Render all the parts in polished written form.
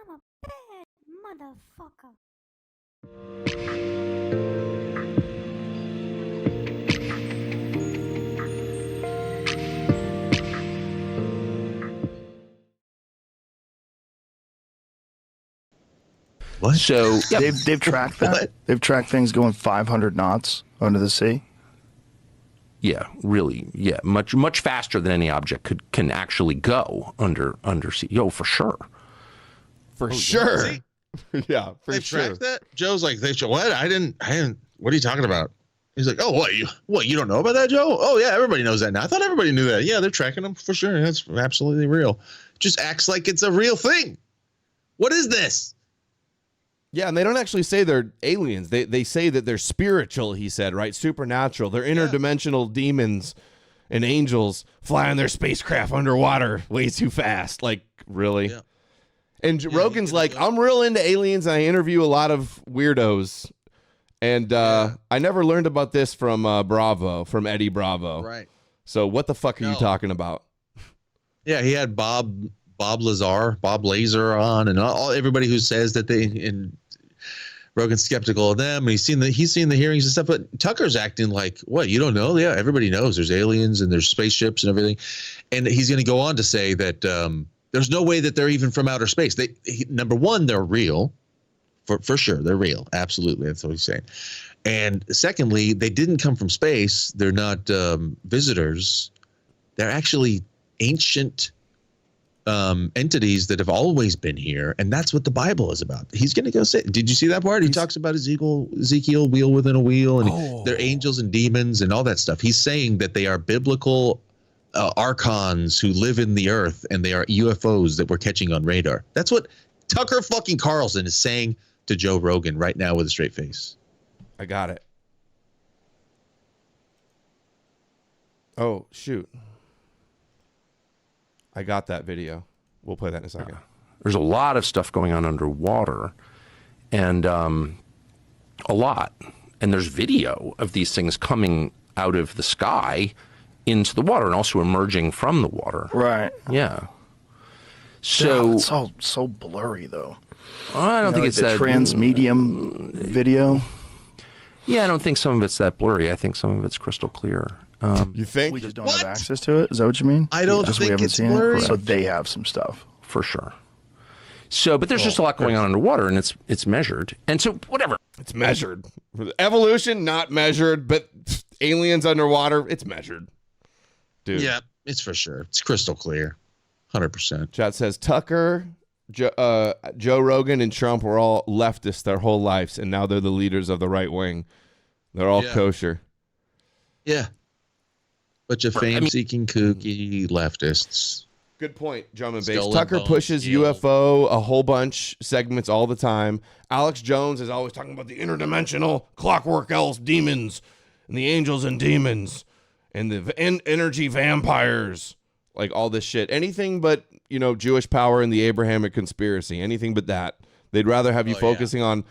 I'm a bad motherfucker. What? So yeah, they've tracked that. What? They've tracked things going 500 knots under the sea. Yeah, really. Yeah, much faster than any object can actually go undersea. Yo, for sure. For sure. See? Yeah, for they sure. tracked that? Joe's like, what? I didn't. What are you talking about? He's like, oh, what? You don't know about that, Joe? Oh yeah, everybody knows that now. I thought everybody knew that. Yeah, they're tracking them for sure. That's absolutely real. Just acts like it's a real thing. What is this? Yeah, and they don't actually say they're aliens. They say that they're spiritual, he said, right? Supernatural. They're interdimensional demons and angels flying their spacecraft underwater way too fast. Like, really? Yeah. And Rogan's like, I'm real into aliens, and I interview a lot of weirdos. And I never learned about this from Bravo, from Eddie Bravo. Right. So what the fuck are you talking about? Yeah, he had Bob Lazar on, and everybody who says that and Rogan's skeptical of them, and he's seen the hearings and stuff. But Tucker's acting like, what, you don't know? Yeah, everybody knows there's aliens and there's spaceships and everything. And he's going to go on to say that there's no way that they're even from outer space. Number one, they're real, for sure. They're real, absolutely. That's what he's saying. And secondly, they didn't come from space. They're not visitors. They're actually ancient entities that have always been here, and that's what the Bible is about. He's going to go say, did you see that part? He talks about Ezekiel, wheel within a wheel, and they're angels and demons and all that stuff. He's saying that they are biblical archons who live in the earth, and they are UFOs that we're catching on radar. That's what Tucker fucking Carlson is saying to Joe Rogan right now with a straight face. I got it. Oh, shoot. I got that video. We'll play that in a second. There's a lot of stuff going on underwater, and a lot. And there's video of these things coming out of the sky into the water and also emerging from the water. Right. Yeah. So it's all so blurry, though. I don't think it's that transmedium video. Yeah, I don't think some of it's that blurry. I think some of it's crystal clear. You think? We just don't have access to it? Is that what you mean? I don't think it's blurry. So they have some stuff. For sure. So, but there's just a lot going on underwater, and it's measured. And so, whatever. It's measured. Evolution, not measured, but aliens underwater, it's measured. Dude. Yeah, it's for sure. It's crystal clear. 100%. Chat says, Tucker, Joe Rogan, and Trump were all leftists their whole lives, and now they're the leaders of the right wing. They're all kosher. Yeah. Bunch of fame-seeking, kooky leftists. Good point, Drum and Bass. Tucker pushes UFO a whole bunch segments all the time. Alex Jones is always talking about the interdimensional clockwork elves, demons, and the angels and demons, and the energy vampires, like all this shit. Anything but, Jewish power and the Abrahamic conspiracy. Anything but that. They'd rather have you focusing on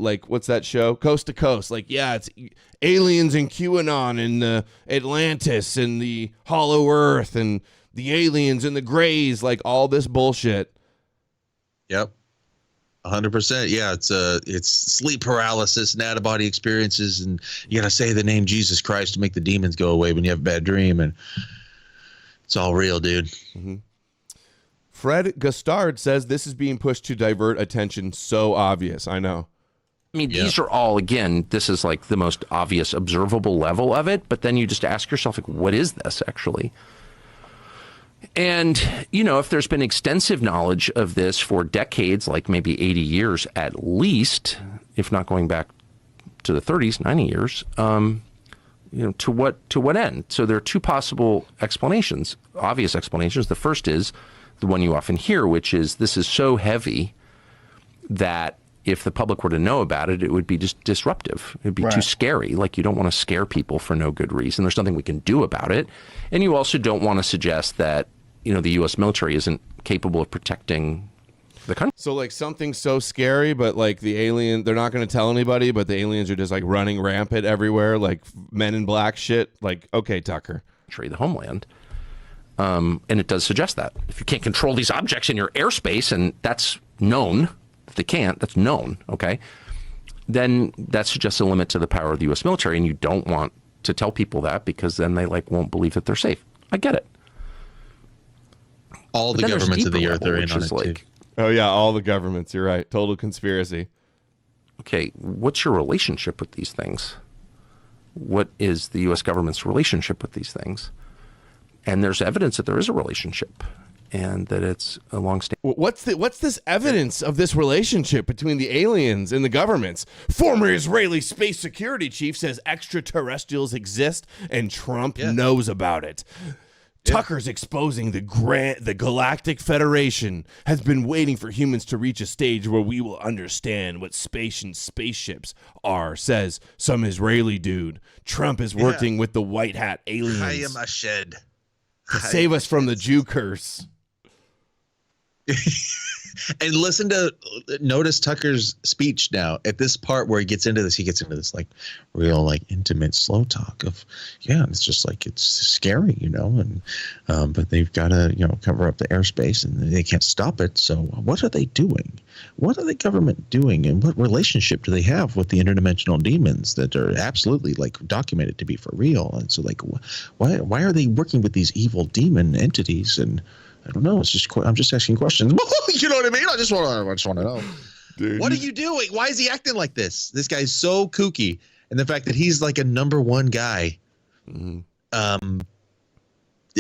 like, what's that show? Coast to Coast. Like, yeah, it's aliens and QAnon and Atlantis and the Hollow Earth and the aliens and the Greys, like all this bullshit. Yep. 100%. Yeah, it's sleep paralysis and out-of-body experiences, and you got to say the name Jesus Christ to make the demons go away when you have a bad dream, and it's all real, dude. Mm-hmm. Fred Gustard says this is being pushed to divert attention. So obvious. I know. I mean, these are all, again, this is like the most obvious observable level of it, but then you just ask yourself, like, what is this actually? And, if there's been extensive knowledge of this for decades, like maybe 80 years at least, if not going back to the 30s, 90 years, to what end? So there are two possible explanations, obvious explanations. The first is the one you often hear, which is this is so heavy that if the public were to know about it, it would be just disruptive. It'd be too scary. Like, you don't want to scare people for no good reason. There's nothing we can do about it. And you also don't want to suggest that, the U.S. military isn't capable of protecting the country. So, like, something so scary, but, like, the alien, they're not going to tell anybody, but the aliens are just, like, running rampant everywhere, like Men in Black shit. Like, okay, Tucker. The homeland. And it does suggest that. If you can't control these objects in your airspace, and that's known that they can't, that's known, okay, then that suggests a limit to the power of the U.S. military, and you don't want to tell people that because then they won't believe that they're safe. I get it. All the governments of the earth are in on it too. Oh yeah, all the governments. You're right. Total conspiracy. Okay, what's your relationship with these things? What is the U.S. government's relationship with these things? And there's evidence that there is a relationship, and that it's a long-standing. What's this evidence of this relationship between the aliens and the governments? Former Israeli space security chief says extraterrestrials exist, and Trump knows about it. Tucker's exposing the Galactic Federation has been waiting for humans to reach a stage where we will understand what space and spaceships are, says some Israeli dude. Trump is working with the white hat aliens to save us from the Jew curse. And notice Tucker's speech now at this part where he gets into this like real like intimate slow talk of, it's just like, it's scary, and but they've got to, cover up the airspace and they can't stop it. So what are they doing? What are the government doing? And what relationship do they have with the interdimensional demons that are absolutely like documented to be for real? And so like, why are they working with these evil demon entities? And I don't know. I'm just asking questions. You know what I mean? I just want to know. Dude. What are you doing? Why is he acting like this? This guy's so kooky, and the fact that he's like a number one guy. Mm-hmm.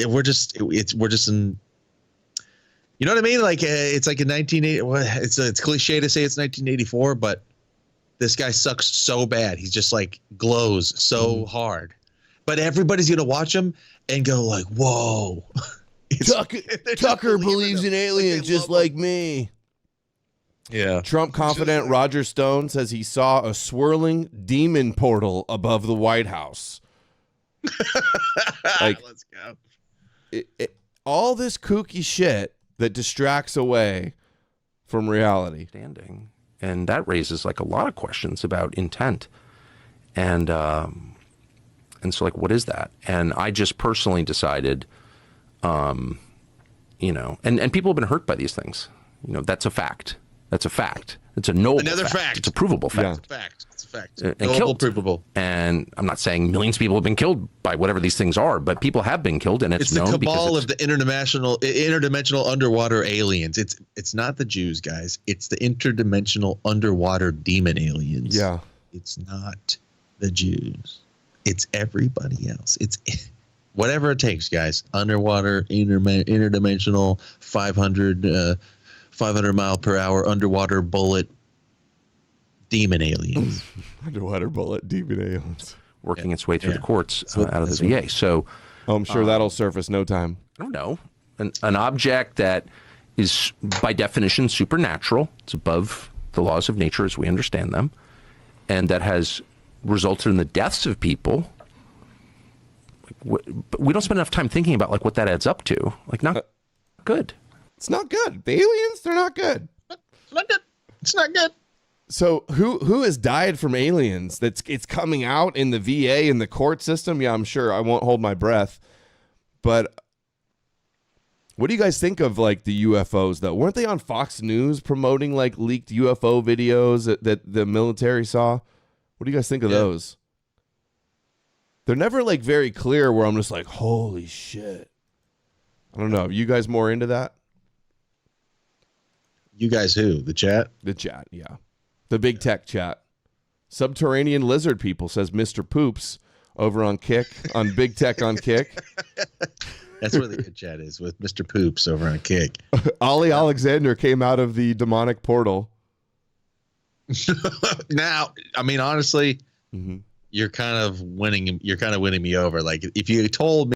We're just in. You know what I mean? Like it's like in 1980. It's cliche to say it's 1984, but this guy sucks so bad. He's just like glows so hard, but everybody's gonna watch him and go like, "Whoa." Tucker believes in aliens just like me. Yeah. Trump confidant Roger Stone says he saw a swirling demon portal above the White House. Let's go. All this kooky shit that distracts away from reality. And that raises like a lot of questions about intent. And so like, what is that? And I just personally decided, and people have been hurt by these things. That's a fact. That's a fact. It's a knowable fact. It's a provable fact. Yeah. It's a fact. And killed. Provable. And I'm not saying millions of people have been killed by whatever these things are, but people have been killed, and it's known. The cabal of the interdimensional underwater aliens. It's not the Jews, guys. It's the interdimensional underwater demon aliens. Yeah. It's not the Jews. It's everybody else. It's whatever it takes, guys. Underwater, interdimensional, 500 mile per hour underwater bullet demon aliens. Underwater bullet demon aliens. Working its way through the courts out of the VA. So I'm sure that'll surface no time. I don't know. An object that is by definition supernatural. It's above the laws of nature as we understand them. And that has resulted in the deaths of people. But we don't spend enough time thinking about like what that adds up to. Like not good. It's not good. The aliens, they're not good. It's not good. So who has died from aliens? It's coming out in the VA in the court system. Yeah, I'm sure. I won't hold my breath. But what do you guys think of like the UFOs though? Weren't they on Fox News promoting like leaked UFO videos that the military saw? What do you guys think of those? They're never like very clear where I'm just like, holy shit. I don't know. Are you guys more into that? You guys who? The chat? The chat, yeah. The big tech chat. Subterranean lizard people, says Mr. Poops over on Kick, on Big Tech on Kick. That's where the good chat is, with Mr. Poops over on Kick. Alexander came out of the demonic portal. Now, I mean, honestly, you're kind of winning me over. Like, if you told me,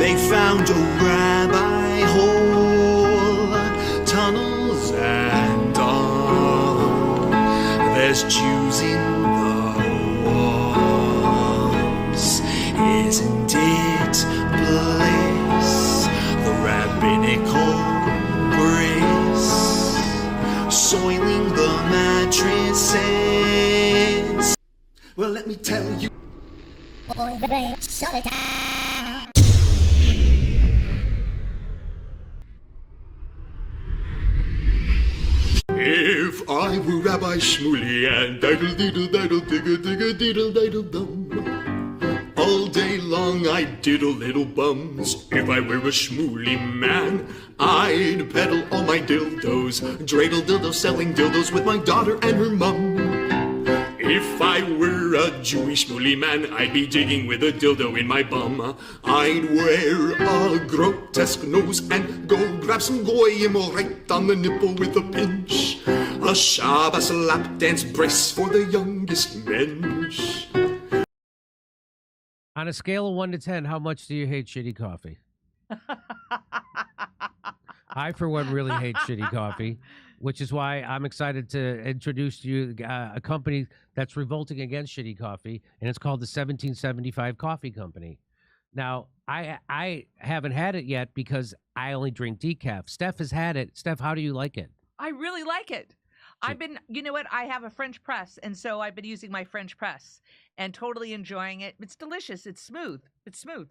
They found a rabbi hole, tunnels and all. There's Jews in the walls. Isn't it bliss? The rabbinical grace soiling the mattresses. Well, let me tell you. If I were Rabbi Shmuley and diddle diddle diddle digga digga diddle diddle dum, all day long I'd diddle little bums. If I were a Shmuley man, I'd peddle all my dildos, dreidel dildos, selling dildos with my daughter and her mum. If I were a Jewish Shmuley man, I'd be digging with a dildo in my bum. I'd wear a grotesque nose and go grab some goyim right on the nipple with a pinch. A Shabbos lap dance brace for the youngest mensch. On a scale of 1 to 10, how much do you hate shitty coffee? I, for one, really hate shitty coffee, which is why I'm excited to introduce to you a company that's revolting against shitty coffee, and it's called the 1775 Coffee Company. Now, I haven't had it yet because I only drink decaf. Steph has had it. Steph, how do you like it? I really like it. I've been, you know what? I have a French press, and so I've been using my French press and totally enjoying it. It's delicious. It's smooth. It's smooth.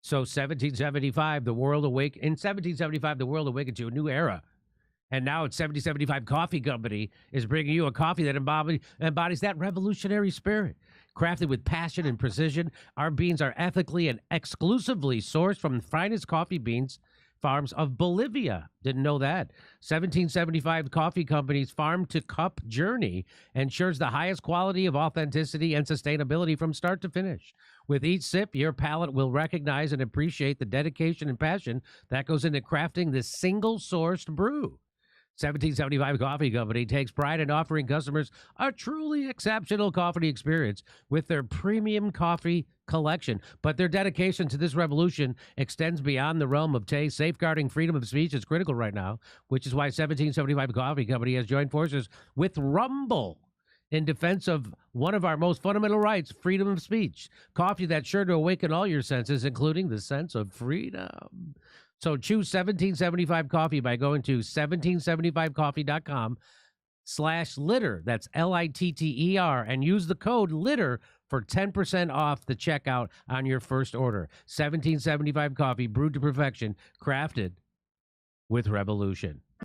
So 1775, the world awake. In 1775, the world awakened to a new era. And now it's 1775 Coffee Company is bringing you a coffee that embodies that revolutionary spirit. Crafted with passion and precision, our beans are ethically and exclusively sourced from the finest coffee beans farms of Bolivia. Didn't know that. 1775 Coffee Company's farm-to-cup journey ensures the highest quality of authenticity and sustainability from start to finish. With each sip, your palate will recognize and appreciate the dedication and passion that goes into crafting this single-sourced brew. 1775 Coffee Company takes pride in offering customers a truly exceptional coffee experience with their premium coffee collection. But their dedication to this revolution extends beyond the realm of taste. Safeguarding freedom of speech is critical right now, which is why 1775 Coffee Company has joined forces with Rumble in defense of one of our most fundamental rights, freedom of speech. Coffee that's sure to awaken all your senses, including the sense of freedom. So choose 1775 Coffee by going to 1775coffee.com/litter. That's LITTER, and use the code LITTER for 10% off the checkout on your first order. 1775 Coffee, brewed to perfection, crafted with revolution.